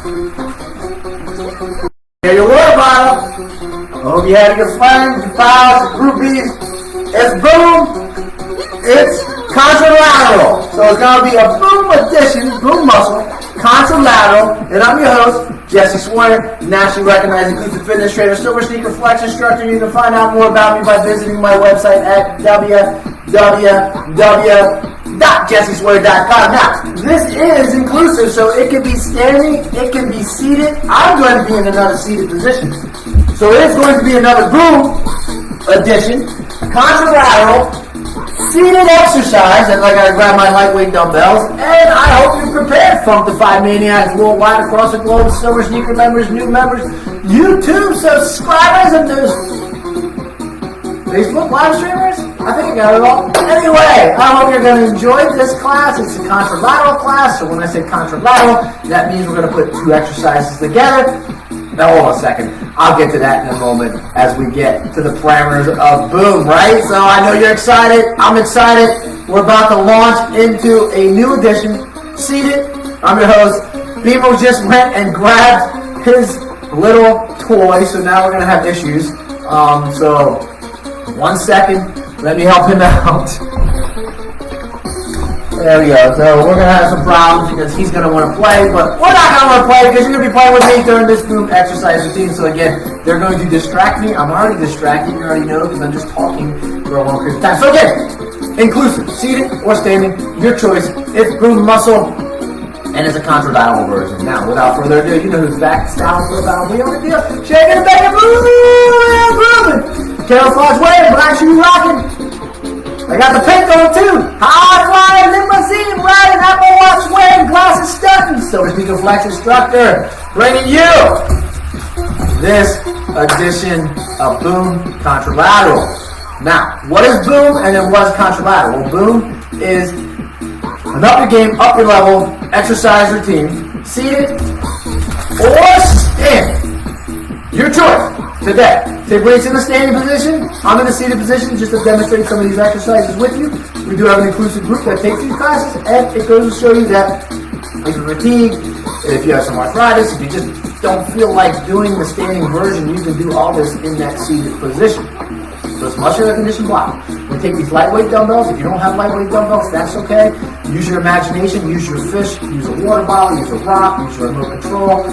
Here your water bottle. I hope you had your friends, your pals, your groupies. It's boom. It's ContraLateral. So it's going to be a boom edition, boom muscle, ContraLateral. And I'm your host, Jesse Sawyer, nationally recognized inclusive fitness trainer, silver sneaker flex instructor. You can find out more about me by visiting my website at www.jessesawyer.com. Now, this is inclusive, so it can be standing, it can be seated. I'm going to be in another seated position. So it is going to be another boom edition, ContraLateral, seated exercise. And I got to grab my lightweight dumbbells. And I hope you're prepared, Funkified Maniacs worldwide across the globe, silver sneaker members, new members, YouTube subscribers, and those Facebook live streamers. I think I got it all. Anyway, I hope you're going to enjoy this class. It's a ContraLateral class. So when I say ContraLateral, that means we're going to put two exercises together. Now, hold on a second. I'll get to that in a moment as we get to the parameters of boom, right? So I know you're excited. I'm excited. We're about to launch into a new edition. Seated. I'm your host. Beamer just went and grabbed his little toy, so now we're going to have issues. So 1 second. Let me help him out. There we go. So we're going to have some problems because he's going to want to play, but we're not going to want to play because you're going to be playing with me during this boom exercise routine. So again, they're going to distract me. I'm already distracted. You already know because I'm just talking for a long period of time. So again, inclusive, seated or standing, your choice. It's boom muscle, and it's a ContraLateral version. Now, without further ado, you know who's back. It's down for about we on the deal. Shaking and baking, moving. Camouflage wearing, black shoe rocking. I got the pink on too. High flying limousine riding, Apple Watch wearing, glasses stunting. Silver sneaker flex instructor, bringing you this edition of Boom ContraLateral. Now, what is Boom and then what is ContraLateral? Well, Boom is an up your game, up your level exercise routine, seated or standing. Your choice today. Take weights in the standing position. I'm in the seated position just to demonstrate some of these exercises with you. We do have an inclusive group that takes these classes, and it goes to show you that if you're fatigued, if you have some arthritis, if you just don't feel like doing the standing version, you can do all this in that seated position. So it's muscular condition block. We take these lightweight dumbbells. If you don't have lightweight dumbbells, that's okay. Use your imagination, use your fish, use a water bottle, use a rock, use your remote control,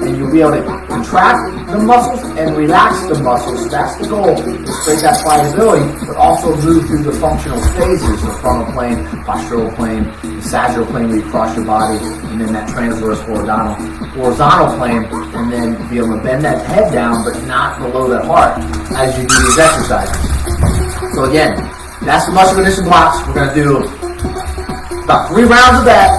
and you'll be able to contract the muscles and relax the muscles. That's the goal, to create that pliability, but also move through the functional phases, the frontal plane, postural plane, the sagittal plane where you cross your body, and then that transverse horizontal plane, and then be able to bend that head down, but not below that heart as you do these exercises. So again, that's the muscle condition blocks. We're going to do about 3 rounds of that,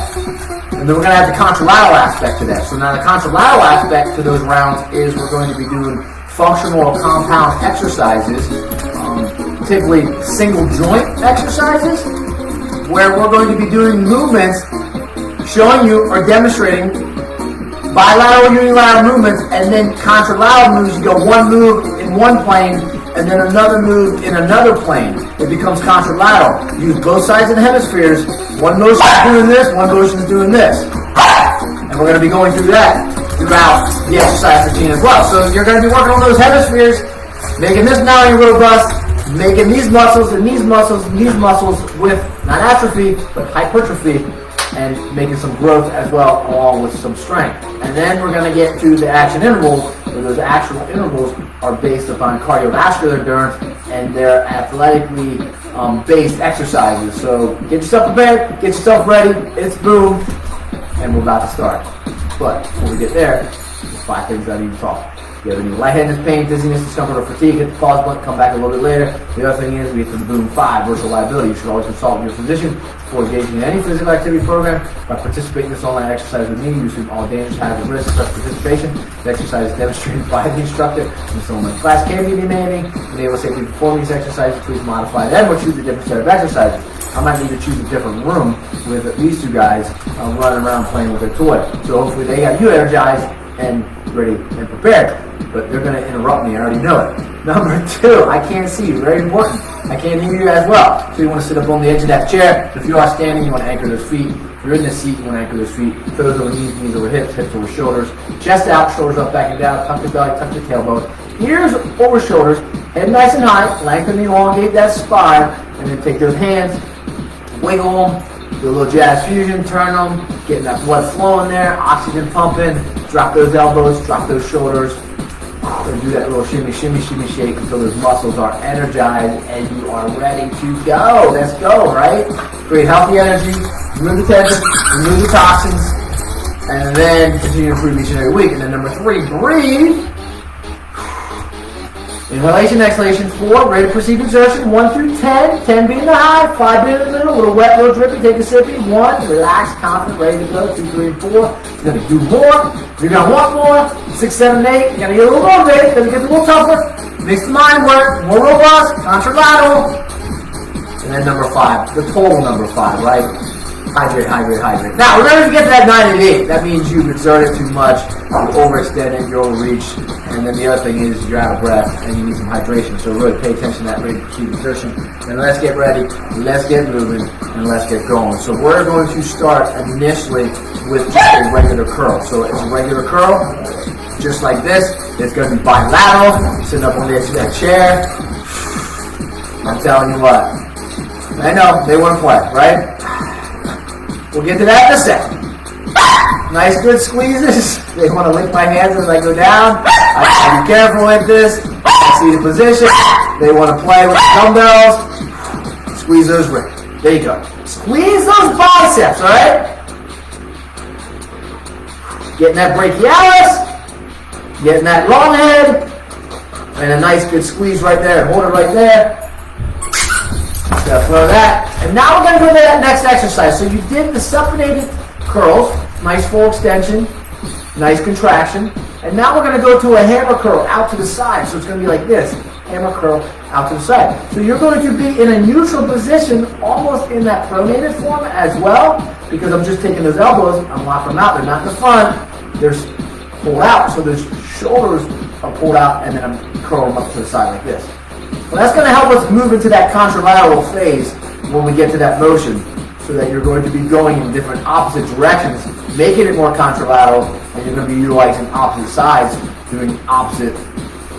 and then we're going to have the ContraLateral aspect to that. So now the ContraLateral aspect to those rounds is we're going to be doing functional or compound exercises, typically single joint exercises, where we're going to be doing movements showing you or demonstrating bilateral, unilateral movements, and then ContraLateral moves. You go one move in one plane, and then another move in another plane. It becomes ContraLateral. Use both sides of the hemispheres. One motion is doing this, one motion is doing this. And we're going to be going through that throughout the exercise routine as well. So you're going to be working on those hemispheres, making this now robust, making these muscles and these muscles and these muscles with not atrophy, but hypertrophy, and making some growth as well, along with some strength. And then we're going to get to the action intervals, where those actual intervals are based upon cardiovascular endurance, and they're athletically based exercises. So get yourself prepared, get yourself ready, it's boom, and we're about to start. But before we get there, there's 5 things I need to talk. If you have any lightheadedness, pain, dizziness, discomfort, or fatigue, hit the pause button, come back a little bit later. The other thing is, we get to the Boom 5, virtual liability. You should always consult with your physician before engaging in any physical activity program. By participating in this online exercise with me, you assume all dangers, hazards, and risks of such participation. The exercise is demonstrated by the instructor, and so when the class can be demanding, and able to safely perform these exercises, please modify them or choose a different set of exercises. I might need to choose a different room with these 2 guys running around playing with their toy. So hopefully they got you energized and ready and prepared. But they're going to interrupt me. I already know it. Number 2, I can't see you. Very important. I can't hear you as well. So you want to sit up on the edge of that chair. If you are standing, you want to anchor those feet If you're in the seat, one ankle over feet, toes over knees, knees over hips, hips over shoulders, chest out, shoulders up, back and down, tuck the belly, tuck the tailbone, ears over shoulders, head nice and high, lengthen and elongate that spine, and then take those hands, wiggle them, do a little jazz fusion, turn them, getting that blood flowing there, oxygen pumping, drop those elbows, drop those shoulders, and do that little shimmy, shimmy, shimmy shake until those muscles are energized and you are ready to go. Let's go, right? Create healthy energy, remove the tension, remove the toxins, and then continue to improve each and every week. And then number 3, breathe. Inhalation, exhalation, 4, rate of perceived exertion, 1 through 10, 10 being the high, 5 being the middle, a little wet, a little drippy, take a sippy, 1, relax, confident, ready to go, 2, 3, and 4, you're going to do more, you're going to want more, 6, 7, 8, you're going to get a little motivated, going to get a little tougher, makes the mind work, more robust, ContraLateral, and then number 5, the total number 5, right? Hydrate, hydrate, hydrate. Now, remember to get to that 9 and 8. That means you've exerted too much, you've overextended, you're overreached, and then the other thing is you're out of breath and you need some hydration. So really pay attention to that rate of perceived exertion. And let's get ready, let's get moving, and let's get going. So we're going to start initially with just a regular curl. So it's a regular curl, just like this. It's going to be bilateral, sitting up on the edge of that chair. I'm telling you what, I know, they want to play, right? We'll get to that in a second. Nice good squeezes. They want to lick my hands as I go down. I have to be careful with this. I see the position. They want to play with the dumbbells. Squeeze those ribs. There you go. Squeeze those biceps, alright? Getting that brachialis. Getting that long head. And a nice good squeeze right there. Hold it right there. Throw that. And now we're going to go to that next exercise. So you did the supinated curls, nice full extension, nice contraction. And now we're going to go to a hammer curl out to the side. So it's going to be like this, hammer curl out to the side. So you're going to be in a neutral position, almost in that pronated form as well, because I'm just taking those elbows, I'm locking them out. They're not in the front, they're pulled out. So those shoulders are pulled out, and then I'm curling them up to the side like this. Well, that's going to help us move into that contralateral phase when we get to that motion, so that you're going to be going in different opposite directions, making it more contralateral, and you're going to be utilizing opposite sides, doing opposite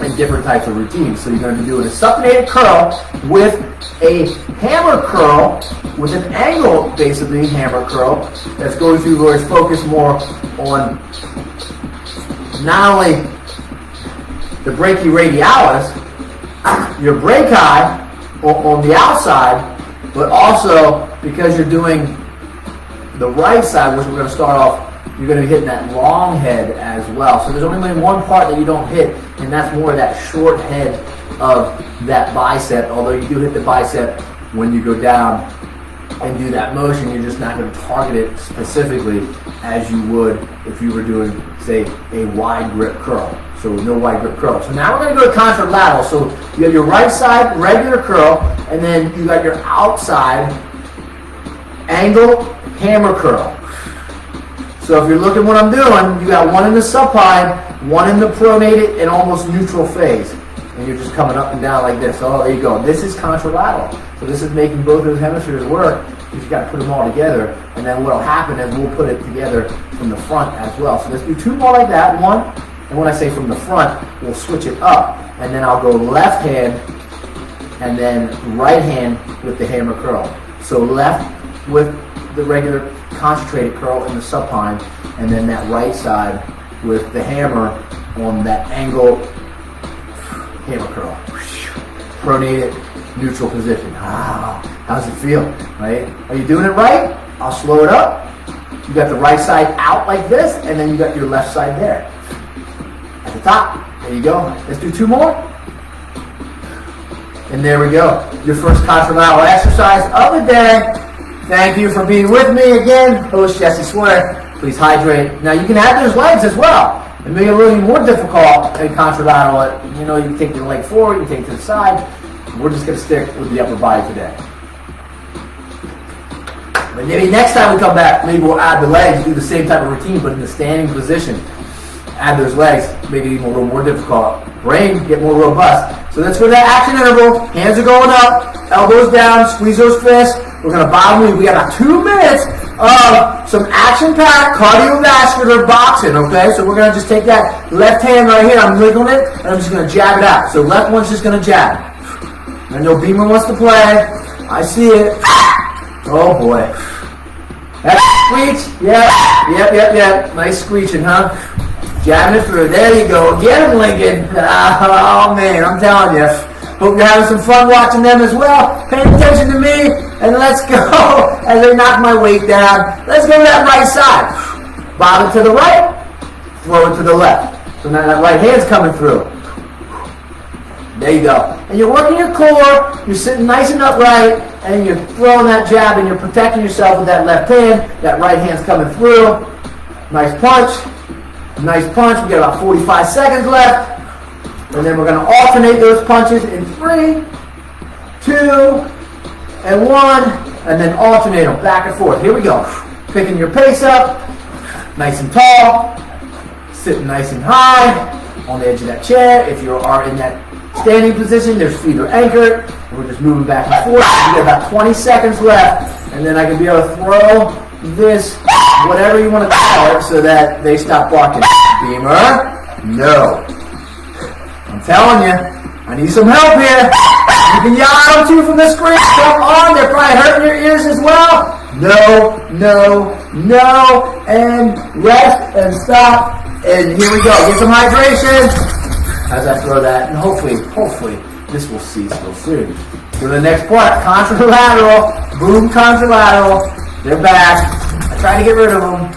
and different types of routines. So you're going to be doing a supinated curl with a hammer curl, with an angle, basically, hammer curl, that's going to really focus more on not only the brachioradialis, your brachii on the outside, but also because you're doing the right side, which we're going to start off, you're going to be hitting that long head as well. So there's only one part that you don't hit, and that's more that short head of that bicep. Although you do hit the bicep when you go down and do that motion, you're just not going to target it specifically as you would if you were doing, say, a wide grip curl. So no wide grip curl. So now we're going to go to contralateral. So you have your right side regular curl, and then you got your outside angle hammer curl. So if you're looking what I'm doing, you got one in the supine, one in the pronated and almost neutral phase. And you're just coming up and down like this. Oh, there you go. This is contralateral. So this is making both those hemispheres work. You just got to put them all together. And then what will happen is we'll put it together from the front as well. So let's do 2 more like that. One. And when I say from the front, we'll switch it up. And then I'll go left hand and then right hand with the hammer curl. So left with the regular concentrated curl in the supine, and then that right side with the hammer on that angle hammer curl. Pronated, neutral position. Ah, how's it feel, right? Are you doing it right? I'll slow it up. You got the right side out like this, and then you got your left side there. At the top. There you go. Let's do 2 more. And there we go. Your first contralateral exercise of the day. Thank you for being with me again. Host Jesse Swear. Please hydrate. Now you can add those legs as well. It may be a little more difficult in contralateral. You know, you can take the leg forward, you can take it to the side. We're just going to stick with the upper body today. But maybe next time we come back, maybe we'll add the legs, do the same type of routine, but in the standing position. Add those legs, make it even a little more difficult. Brain, get more robust. So let's go to that action interval. Hands are going up, elbows down, squeeze those fists. We're going to bottom weave. We got about 2 minutes of some action-packed cardiovascular boxing, okay? So we're going to just take that left hand right here, I'm wiggling it, and I'm just going to jab it out. So left one's just going to jab. I know Beamer wants to play. I see it. Oh boy. That screech? Yep. Nice screeching, huh? Jabbing it through. There you go. Get him, Lincoln. Oh man, I'm telling you. Hope you're having some fun watching them as well. Pay attention to me, and let's go as they knock my weight down. Let's go to that right side. Bob it to the right, throw it to the left. So now that right hand's coming through. There you go. And you're working your core, you're sitting nice and upright, and you're throwing that jab, and you're protecting yourself with that left hand. That right hand's coming through. Nice punch. Nice punch. We got about 45 seconds left. And then we're going to alternate those punches in 3, 2, and 1. And then alternate them back and forth. Here we go. Picking your pace up. Nice and tall. Sitting nice and high on the edge of that chair. If you are in that standing position, their feet are anchored. We're just moving back and forth. We got about 20 seconds left. And then I can be able to throw this, whatever you want to call it, so that they stop barking. Beamer, no. I'm telling you, I need some help here. You can yell at them too from the screen. Come on, they're probably hurting your ears as well. No, and rest and stop. And here we go. Get some hydration as I throw that. And hopefully, this will cease real soon. To the next part, ContraLateral. Boom, ContraLateral. They're back. I tried to get rid of them.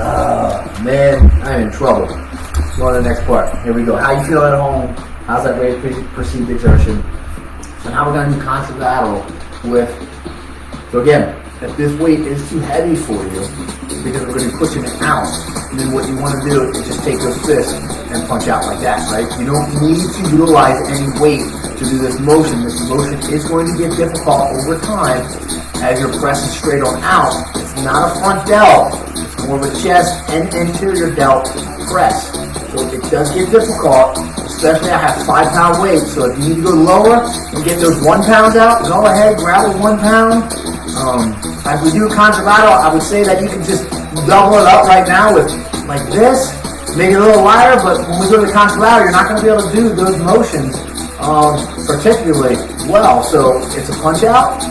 Oh, man, I'm in trouble. Go on to the next part. Here we go. How you feel at home? How's that rate perceived exertion? So now we're going to do ContraLateral with, so again, if this weight is too heavy for you, because we're going to be pushing it out, then what you want to do is just take those fists and punch out like that, right? You don't need to utilize any weight to do this motion. This motion is going to get difficult over time as you're pressing straight on out. It's not a front delt. It's more of a chest and anterior delt press. So it does get difficult, especially I have 5-pound weights. So if you need to go lower and get those 1 pounds out, go ahead, grab a 1 pound. As we do ContraLateral, I would say that you can just double it up right now with like this, make it a little lighter, but when we go to ContraLateral, you're not going to be able to do those motions particularly well. So it's a punch out,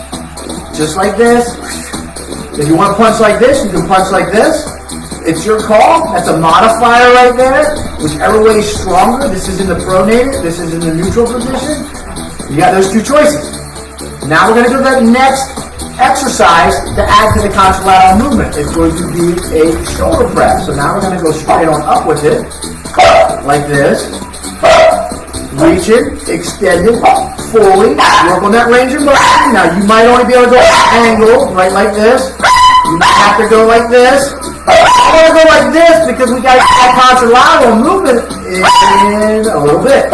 just like this. If you want to punch like this, you can punch like this. It's your call. That's a modifier right there. Whichever way is stronger. This is in the pronated. This is in the neutral position. You got those two choices. Now we're going to do that next exercise to add to the ContraLateral movement. It's going to be a shoulder press. So now we're going to go straight on up with it. Like this. Reach it. Extend it. Fully. Work on that range of motion. Now you might only be able to go angle, right like this. You might have to go like this. I want to go like this because we got that ContraLateral movement in a little bit.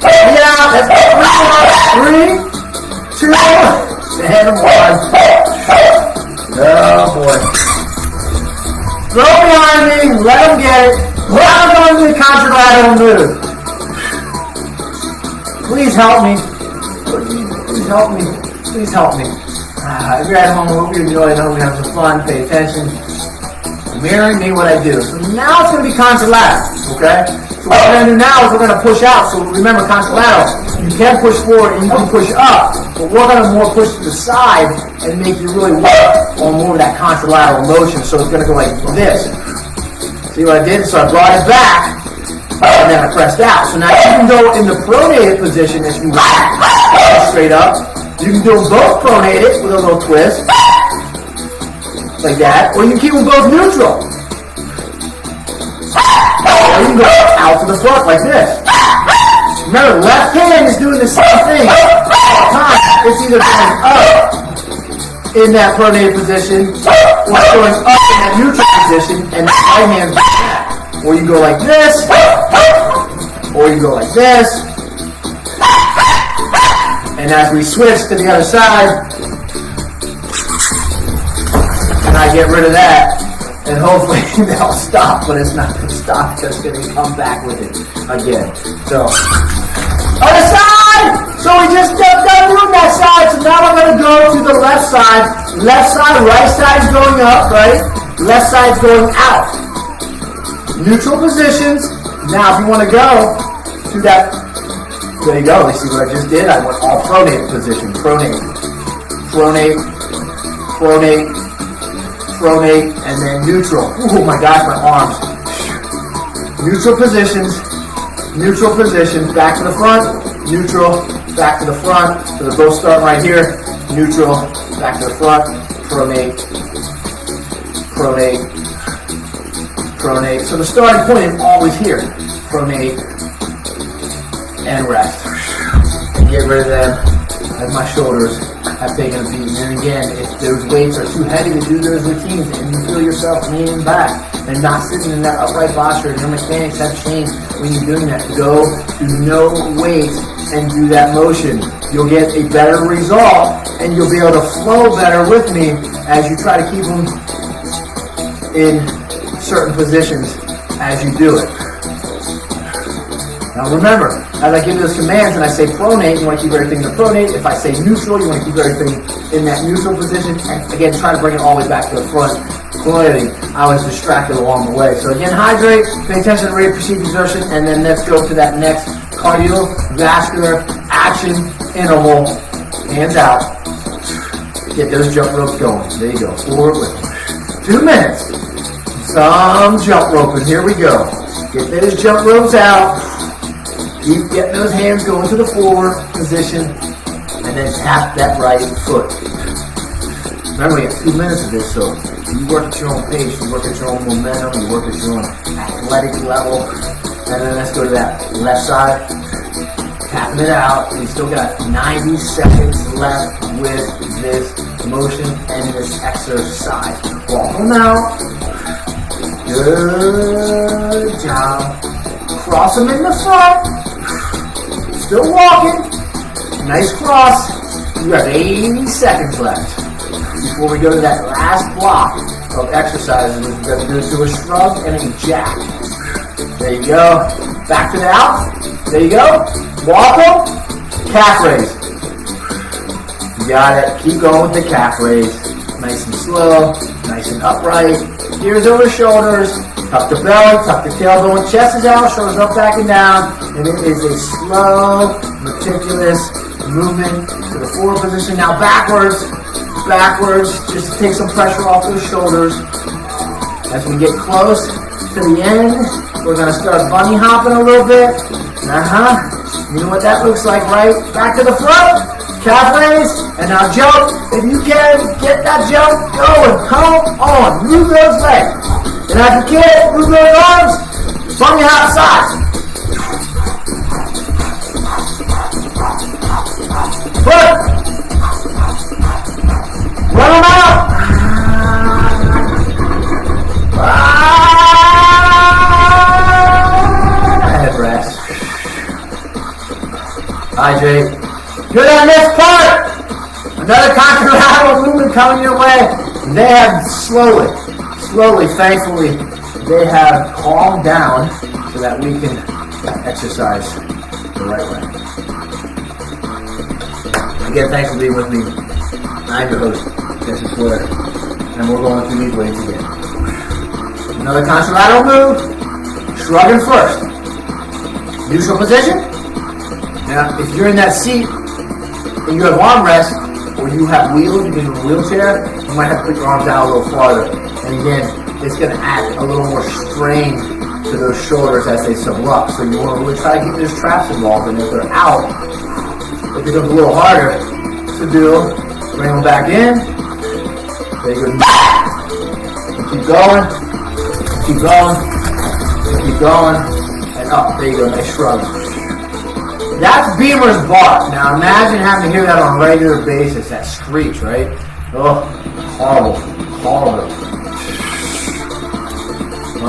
Yeah, that's 3, 2, and 1. Oh boy. Throw behind me, let them get it. Now I'm going to do the ContraLateral move. Please help me. Please help me. Please help me. If you're at home, I hope you enjoy it. I hope you have some fun. Pay attention. Mirroring me what I do. So now it's going to be ContraLateral, okay? So what we're going to do now is we're going to push out. So remember, ContraLateral, you can push forward and you can push up, but we're going to more push to the side and make you really work on more of that ContraLateral motion. So it's going to go like this. See what I did? So I brought it back, and then I pressed out. So now you can go in the pronated position if you want, straight up. You can do them both pronated with a little twist, like that, or you can keep them both neutral. Or you can go out to the front like this. Remember, left hand is doing the same thing all the time. It's either going up in that pronated position, or it's going up in that neutral position, and the right hand's like that. Or you go like this, or you go like this. And as we switch to the other side, and I get rid of that, and hopefully they'll stop, but it's not going to stop, just going to come back with it again. So, other side! So we just got doing that side, so now we're going to go to the left side. Left side, right side's going up, right? Left side's going out. Neutral positions. Now if you want to go to that, there you go. You see what I just did? I went all pronate position. Pronate, pronate, pronate, pronate, and then neutral. Oh my gosh, my arms. Neutral positions, back to the front, neutral, back to the front. So they're both starting right here. Neutral, back to the front, pronate, pronate, pronate. So the starting point is always here. Pronate and rest. And get rid of them as my shoulders have taken a beating. And again, if those weights are too heavy to do those routines and you feel yourself leaning back and not sitting in that upright posture and your mechanics have changed when you're doing that, go to no weight and do that motion. You'll get a better result and you'll be able to flow better with me as you try to keep them in certain positions as you do it. Now remember, as I give those commands and I say pronate, you want to keep everything in the pronate. If I say neutral, you want to keep everything in that neutral position. And again, try to bring it all the way back to the front. Clearly, I was distracted along the way. So again, hydrate, pay attention to the rate of perceived exertion, and then let's go to that next cardiovascular action interval. Hands out. Get those jump ropes going. There you go. Forward with them. 2 minutes. Some jump roping. Here we go. Get those jump ropes out. Keep getting those hands going to the forward position, and then tap that right foot. Remember, we have 2 minutes of this, so you work at your own pace, you work at your own momentum, you work at your own athletic level. And then let's go to that left side, tapping it out. We still got 90 seconds left with this motion and this exercise. Walk them out. Good job. Cross them in the front. Still walking. Nice cross. You have 80 seconds left before we go to that last block of exercises. We're going to do a shrug and a jack. There you go. Back to the out. There you go. Walk them. Calf raise. You got it. Keep going with the calf raise. Nice and slow. Nice and upright. Ears over shoulders. Tuck the belly, tuck the tailbone, chest is out, shoulders up, back, and down. And it is a slow, meticulous movement to the forward position. Now backwards, just to take some pressure off those shoulders. As we get close to the end, we're going to start bunny hopping a little bit. You know what that looks like, right? Back to the front, calf raise, and now jump. If you can, get that jump going. Come on, move those legs. And as a kid, move those arms, bunny hop side. Foot. Run them out. Head rest. Hydrate. Good on this part. Another ContraLateral movement coming your way. They have slowly, thankfully, they have calmed down so that we can exercise the right way. Again, thanks for being with me. I'm your host, Jesse Flair, and we're going through these weights again. Another ContraLateral move, shrugging first. Neutral position. Now, if you're in that seat and you have armrest, or you have wheels, you're in a wheelchair, you might have to put your arms out a little farther. And again, it's going to add a little more strain to those shoulders as they subluxate. So you want to really try to keep those traps involved. And if they're out, it becomes a little harder to do. Bring them back in. There you go. And keep going. Keep going. Keep going. And up. There you go. Nice shrug. That's Beamer's bark. Now imagine having to hear that on a regular basis. That screech, right? Oh, horrible. Horrible.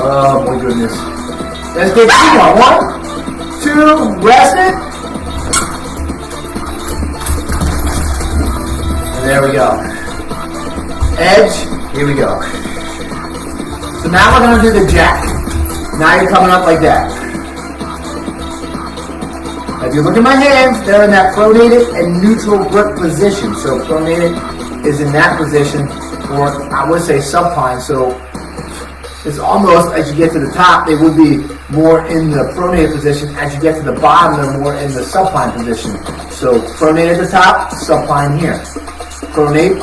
Oh my goodness. Let's go 2 more. 1, 2, rest it. And there we go. Edge, here we go. So now we're going to do the jack. Now you're coming up like that. If you look at my hands, they're in that pronated and neutral grip position. So pronated is in that position, or I would say supine. So it's almost, as you get to the top, they will be more in the pronated position. As you get to the bottom, they're more in the supine position. So pronate at the top, supine here. Pronate,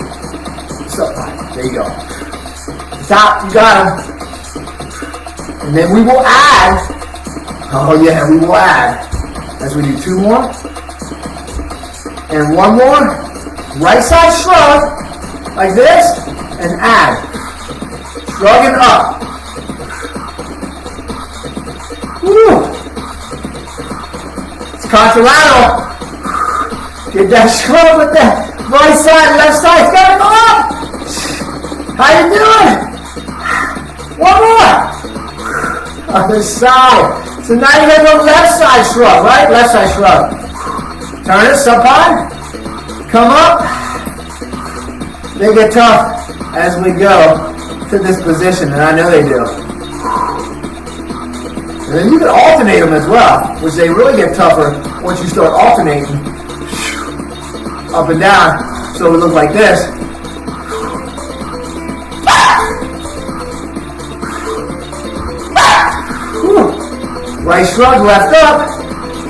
supine. There you go. The top, you got them. And then we will add, oh yeah, we will add, as we do 2 more, and 1 more, right side shrug, like this, and add. Shrugging up. Woo! It's ContraLateral. Get that shrug with that right side, left side. It's gotta go up. How you doing? 1 more. Other side. So now you got the left side shrug, right? Left side shrug. Turn it, supine. Come up. They get tough as we go to this position, and I know they do. And then you can alternate them as well, which they really get tougher once you start alternating up and down. So it looks like this. Right shrug, left up.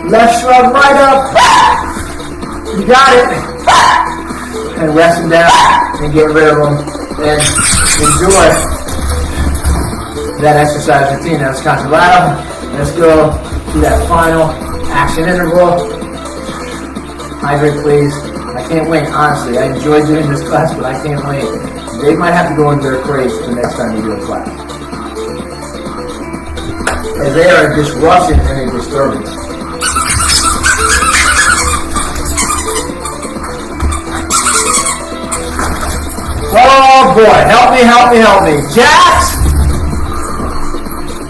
Left shrug, right up. You got it. And rest them down and get rid of them. And enjoy that exercise routine. That's ContraLateral. Let's go to that final action interval. Hydrate, please. I can't wait, honestly. I enjoy doing this class, but I can't wait. They might have to go into their crates the next time we do a class. As they are a disruption and a disturbance. Oh boy, help me, help me, help me. Jacks!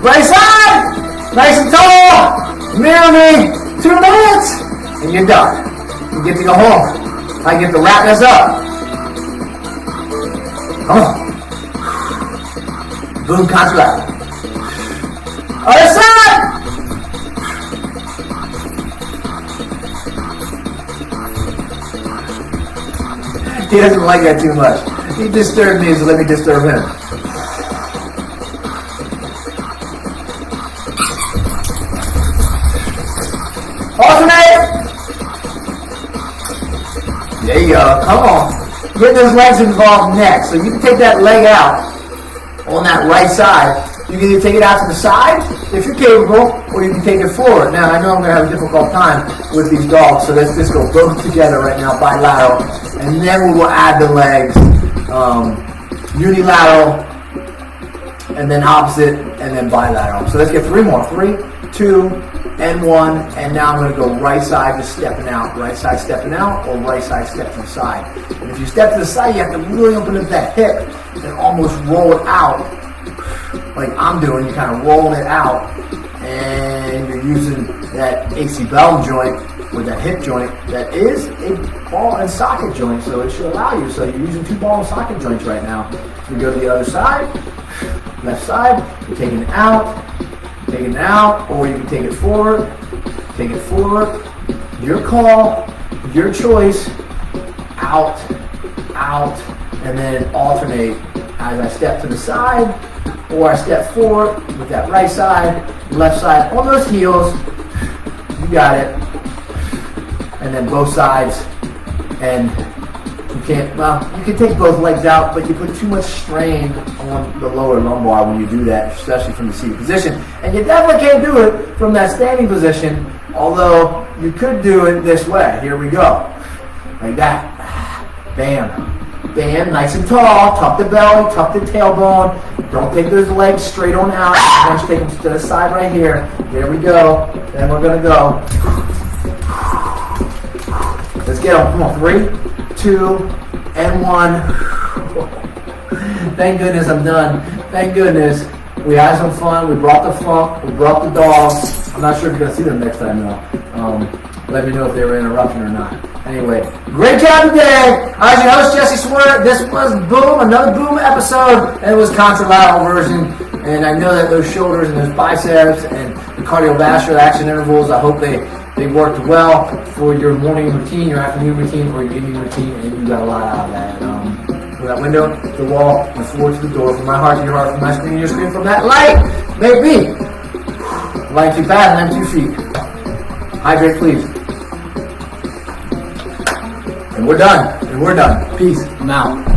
Right side! Nice and tall! Mirror me! 2 minutes! And you're done. You get to go home. I get to wrap this up. Come on. Boom, ContraLateral. Other side! He doesn't like that too much. He disturbed me, so let me disturb him. Alternate! There you go. Come on. Get those legs involved next. So you can take that leg out on that right side. You can either take it out to the side, if you're capable, or you can take it forward. Now, I know I'm going to have a difficult time with these dogs, so let's just go both together right now, bilateral. And then we will add the legs, unilateral, and then opposite, and then bilateral. So let's get 3 more. 3, 2, and 1. And now I'm going to go right side just stepping out. Right side stepping out, or right side step to the side. And if you step to the side, you have to really open up that hip and almost roll it out. Like I'm doing, you're kind of rolling it out, and you're using that AC bell joint with that hip joint that is a ball and socket joint, so it should allow you. So you're using 2 ball and socket joints right now. You go to the other side, left side, you're taking it out, or you can take it forward, your call, your choice, out, and then alternate as I step to the side, or I step forward with that right side, left side on those heels. You got it. And then both sides. And you can't, well, you can take both legs out, but you put too much strain on the lower lumbar when you do that, especially from the seated position. And you definitely can't do it from that standing position, although you could do it this way. Here we go. Like that. Bam. Bam, nice and tall. Tuck the belly, tuck the tailbone. Don't take those legs straight on out. Once you take them to the side right here. There we go. Then we're going to go. Let's get them. Come on. 3, 2, and 1. Thank goodness I'm done. Thank goodness. We had some fun. We brought the funk. We brought the dogs. I'm not sure if you're going to see them next time, though. Let me know if they were an interruption or not. Anyway, great job today. I was your host, Jesse Swear. This was Boom, another Boom episode, and it was ContraLateral version. And I know that those shoulders and those biceps and the cardiovascular action intervals, I hope they They worked well for your morning routine, your afternoon routine, or your evening routine, and you got a lot out of that. From that window, the wall, the floor to the door, from my heart to your heart, from my screen to your screen, from that light, make me. Light too fast, lamp too feet. Hydrate, please. And we're done. Peace. I'm out.